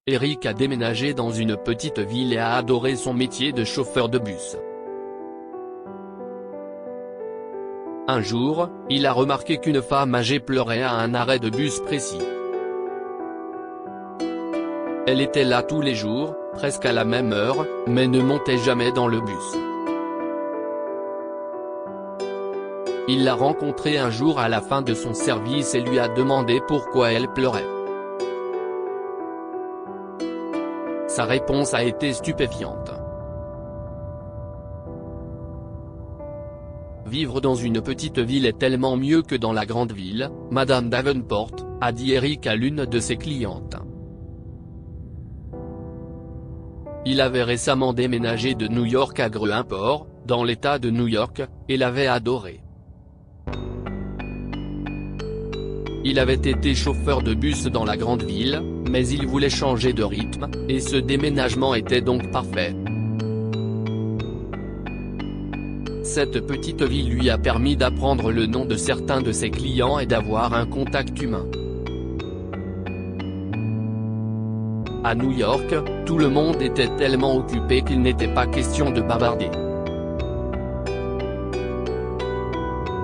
Eric a déménagé dans une petite ville et a adoré son métier de chauffeur de bus. Un jour, il a remarqué qu'une femme âgée pleurait à un arrêt de bus précis. Elle était là tous les jours, presque à la même heure, mais ne montait jamais dans le bus. Il l'a rencontrée un jour à la fin de son service et lui a demandé pourquoi elle pleurait. Sa réponse a été stupéfiante. Vivre dans une petite ville est tellement mieux que dans la grande ville, Madame Davenport, a dit Eric à l'une de ses clientes. Il avait récemment déménagé de New York à Greenport, dans l'État de New York, et l'avait adoré. Il avait été chauffeur de bus dans la grande ville, mais il voulait changer de rythme, et ce déménagement était donc parfait. Cette petite ville lui a permis d'apprendre le nom de certains de ses clients et d'avoir un contact humain. À New York, tout le monde était tellement occupé qu'il n'était pas question de bavarder.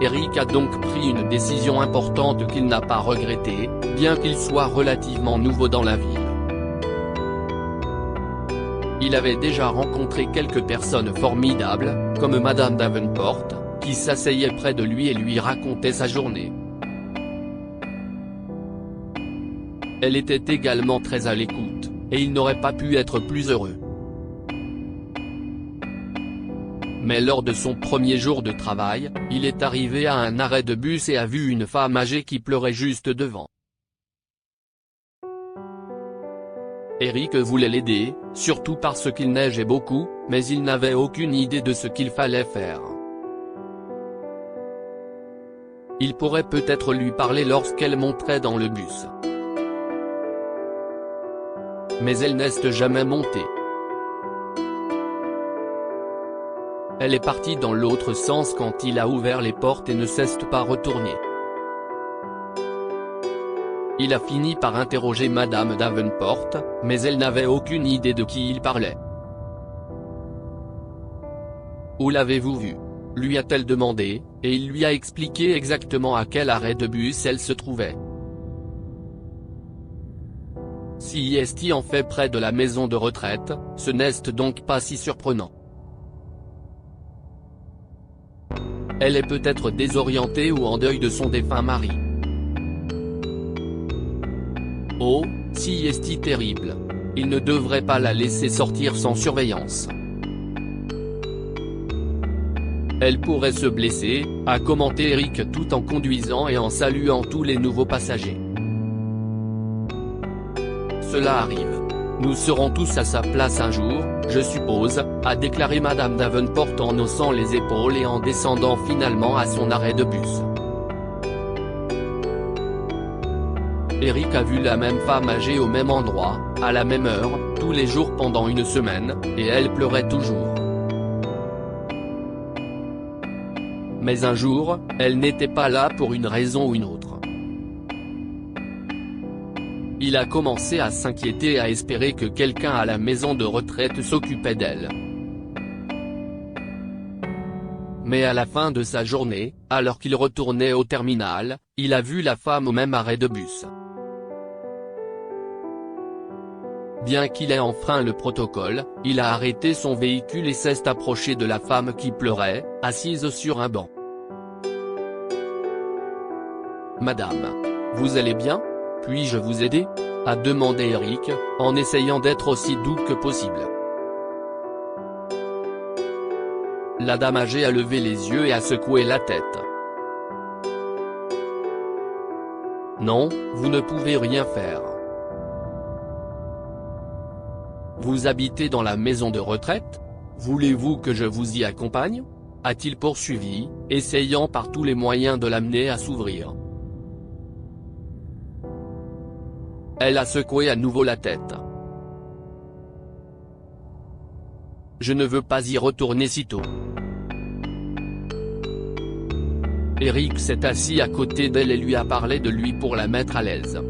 Eric a donc pris une décision importante qu'il n'a pas regrettée, bien qu'il soit relativement nouveau dans la ville. Il avait déjà rencontré quelques personnes formidables, comme Madame Davenport, qui s'asseyait près de lui et lui racontait sa journée. Elle était également très à l'écoute, et il n'aurait pas pu être plus heureux. Mais lors de son premier jour de travail, il est arrivé à un arrêt de bus et a vu une femme âgée qui pleurait juste devant. Eric voulait l'aider, surtout parce qu'il neigeait beaucoup, mais il n'avait aucune idée de ce qu'il fallait faire. Il pourrait peut-être lui parler lorsqu'elle monterait dans le bus. Mais elle n'est jamais montée. Elle est partie dans l'autre sens quand il a ouvert les portes et ne s'est pas retournée. Il a fini par interroger Madame Davenport, mais elle n'avait aucune idée de qui il parlait. « Où l'avez-vous vu ?» lui a-t-elle demandé, et il lui a expliqué exactement à quel arrêt de bus elle se trouvait. Si est en fait près de la maison de retraite, ce n'est donc pas si surprenant. Elle est peut-être désorientée ou en deuil de son défunt mari. Oh, si est terrible. Il ne devrait pas la laisser sortir sans surveillance. Elle pourrait se blesser, a commenté Eric tout en conduisant et en saluant tous les nouveaux passagers. Cela arrive. Nous serons tous à sa place un jour, je suppose, a déclaré Madame Davenport en haussant les épaules et en descendant finalement à son arrêt de bus. Eric a vu la même femme âgée au même endroit, à la même heure, tous les jours pendant une semaine, et elle pleurait toujours. Mais un jour, elle n'était pas là pour une raison ou une autre. Il a commencé à s'inquiéter et à espérer que quelqu'un à la maison de retraite s'occupait d'elle. Mais à la fin de sa journée, alors qu'il retournait au terminal, il a vu la femme au même arrêt de bus. Bien qu'il ait enfreint le protocole, il a arrêté son véhicule et s'est approché de la femme qui pleurait, assise sur un banc. « Madame, vous allez bien ? Puis-je vous aider ?» a demandé Eric, en essayant d'être aussi doux que possible. La dame âgée a levé les yeux et a secoué la tête. « Non, vous ne pouvez rien faire. Vous habitez dans la maison de retraite ? Voulez-vous que je vous y accompagne ? A-t-il poursuivi, essayant par tous les moyens de l'amener à s'ouvrir. Elle a secoué à nouveau la tête. « Je ne veux pas y retourner sitôt. » Eric s'est assis à côté d'elle et lui a parlé de lui pour la mettre à l'aise. «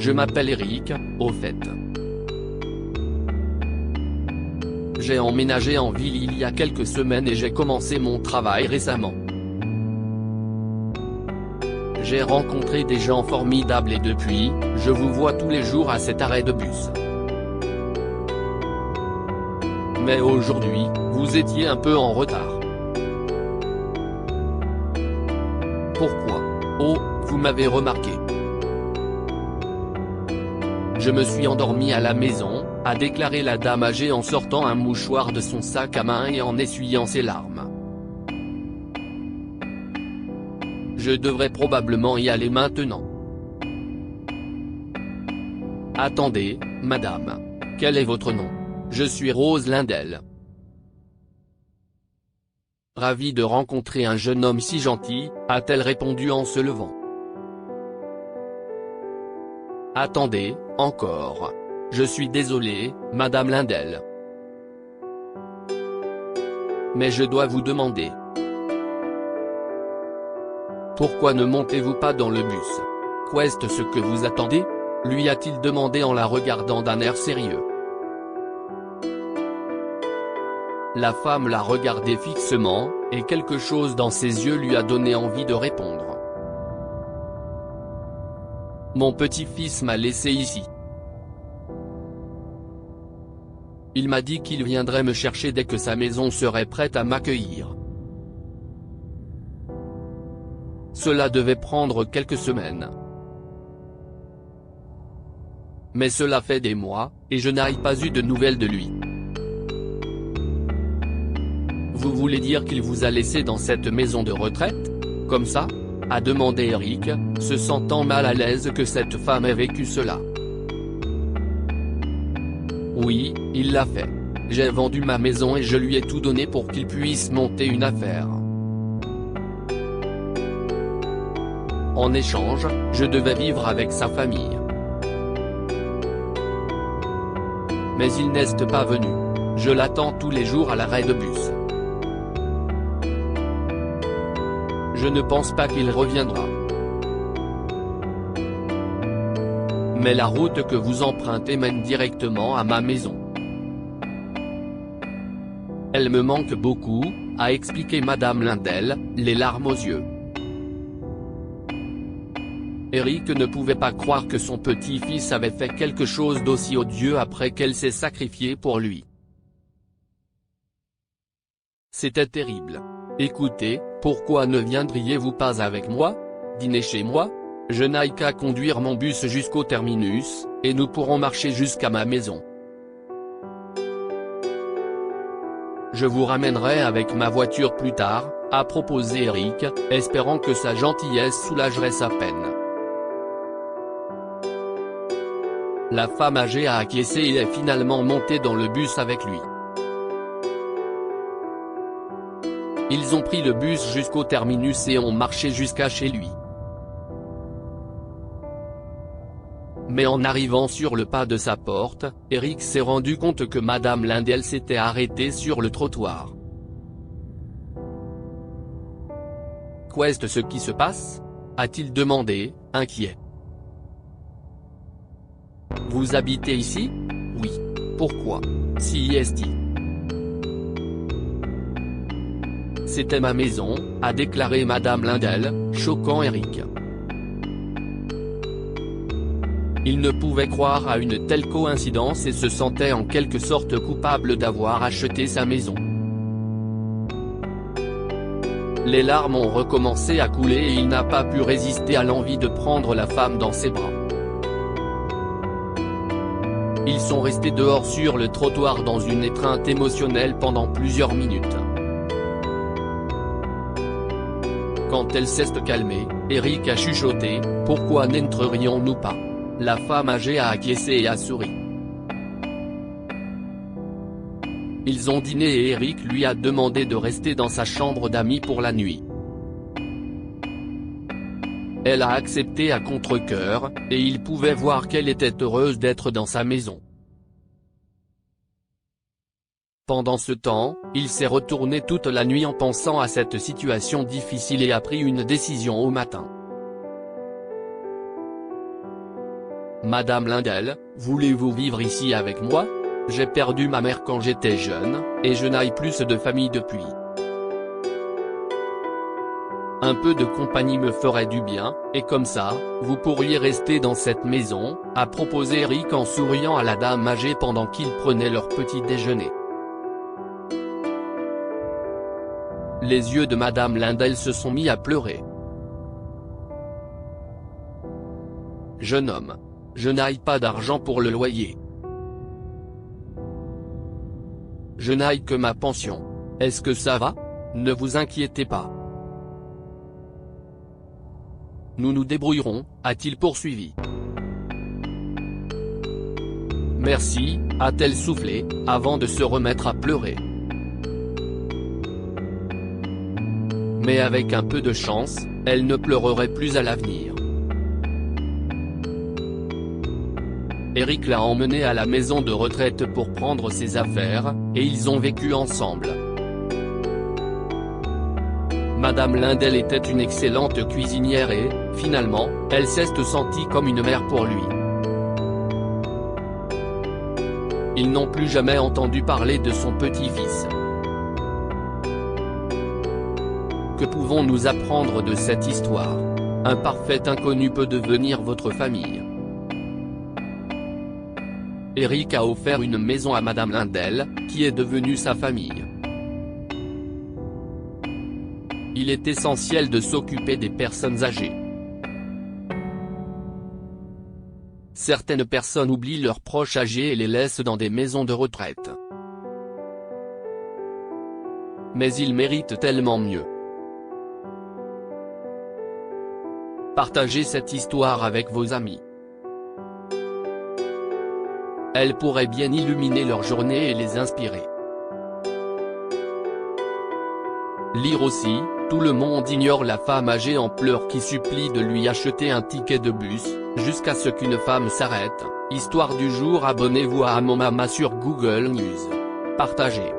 Je m'appelle Eric, au fait. J'ai emménagé en ville il y a quelques semaines et j'ai commencé mon travail récemment. J'ai rencontré des gens formidables et depuis, je vous vois tous les jours à cet arrêt de bus. Mais aujourd'hui, vous étiez un peu en retard. Pourquoi? Oh, vous m'avez remarqué. Je me suis endormi à la maison, a déclaré la dame âgée en sortant un mouchoir de son sac à main et en essuyant ses larmes. Je devrais probablement y aller maintenant. Attendez, madame. Quel est votre nom? Je suis Rose Lindell. Ravie de rencontrer un jeune homme si gentil, a-t-elle répondu en se levant. Attendez, encore. Je suis désolé, madame Lindell. Mais je dois vous demander. Pourquoi ne montez-vous pas dans le bus? Qu'est-ce ce que vous attendez? Lui a-t-il demandé en la regardant d'un air sérieux. La femme l'a regardé fixement, et quelque chose dans ses yeux lui a donné envie de répondre. Mon petit-fils m'a laissé ici. Il m'a dit qu'il viendrait me chercher dès que sa maison serait prête à m'accueillir. Cela devait prendre quelques semaines. Mais cela fait des mois, et je n'ai pas eu de nouvelles de lui. Vous voulez dire qu'il vous a laissé dans cette maison de retraite? Comme ça? A demandé Eric, se sentant mal à l'aise que cette femme ait vécu cela. Oui, il l'a fait. J'ai vendu ma maison et je lui ai tout donné pour qu'il puisse monter une affaire. En échange, je devais vivre avec sa famille. Mais il n'est pas venu. Je l'attends tous les jours à l'arrêt de bus. Je ne pense pas qu'il reviendra. Mais la route que vous empruntez mène directement à ma maison. Elle me manque beaucoup, a expliqué madame Lindell, les larmes aux yeux. Eric ne pouvait pas croire que son petit-fils avait fait quelque chose d'aussi odieux après qu'elle s'est sacrifiée pour lui. C'était terrible. Écoutez, pourquoi ne viendriez-vous pas avec moi? Dîner chez moi? Je n'ai qu'à conduire mon bus jusqu'au terminus, et nous pourrons marcher jusqu'à ma maison. Je vous ramènerai avec ma voiture plus tard, a proposé Eric, espérant que sa gentillesse soulagerait sa peine. La femme âgée a acquiescé et est finalement montée dans le bus avec lui. Ils ont pris le bus jusqu'au terminus et ont marché jusqu'à chez lui. Mais en arrivant sur le pas de sa porte, Eric s'est rendu compte que madame Lindell s'était arrêtée sur le trottoir. Qu'est-ce ce qui se passe? A-t-il demandé, inquiet. Vous habitez ici? Oui. Pourquoi? Si est-il. C'était ma maison, a déclaré madame Lindell, choquant Eric. Il ne pouvait croire à une telle coïncidence et se sentait en quelque sorte coupable d'avoir acheté sa maison. Les larmes ont recommencé à couler et il n'a pas pu résister à l'envie de prendre la femme dans ses bras. Ils sont restés dehors sur le trottoir dans une étreinte émotionnelle pendant plusieurs minutes. Quand elle s'est calmée, Eric a chuchoté, « Pourquoi n'entrerions-nous pas ?» La femme âgée a acquiescé et a souri. Ils ont dîné et Eric lui a demandé de rester dans sa chambre d'amis pour la nuit. Elle a accepté à contre-cœur, et il pouvait voir qu'elle était heureuse d'être dans sa maison. Pendant ce temps, il s'est retourné toute la nuit en pensant à cette situation difficile et a pris une décision au matin. Madame Lindell, voulez-vous vivre ici avec moi? J'ai perdu ma mère quand j'étais jeune, et je n'ai plus de famille depuis. Un peu de compagnie me ferait du bien, et comme ça, vous pourriez rester dans cette maison, a proposé Eric en souriant à la dame âgée pendant qu'ils prenaient leur petit déjeuner. Les yeux de Madame Lindell se sont mis à pleurer. Jeune homme. Je n'ai pas d'argent pour le loyer. Je n'ai que ma pension. Est-ce que ça va? Ne vous inquiétez pas. Nous nous débrouillerons, a-t-il poursuivi. Merci, a-t-elle soufflé, avant de se remettre à pleurer. Mais avec un peu de chance, elle ne pleurerait plus à l'avenir. Eric l'a emmenée à la maison de retraite pour prendre ses affaires, et ils ont vécu ensemble. Madame Lindell était une excellente cuisinière et, finalement, elle s'est sentie comme une mère pour lui. Ils n'ont plus jamais entendu parler de son petit-fils. Que pouvons-nous apprendre de cette histoire? Un parfait inconnu peut devenir votre famille. Eric a offert une maison à Madame Lindell, qui est devenue sa famille. Il est essentiel de s'occuper des personnes âgées. Certaines personnes oublient leurs proches âgés et les laissent dans des maisons de retraite. Mais ils méritent tellement mieux. Partagez cette histoire avec vos amis. Elle pourrait bien illuminer leur journée et les inspirer. Lire aussi, tout le monde ignore la femme âgée en pleurs qui supplie de lui acheter un ticket de bus, jusqu'à ce qu'une femme s'arrête. Histoire du jour. Abonnez-vous à Mon Mama sur Google News. Partagez.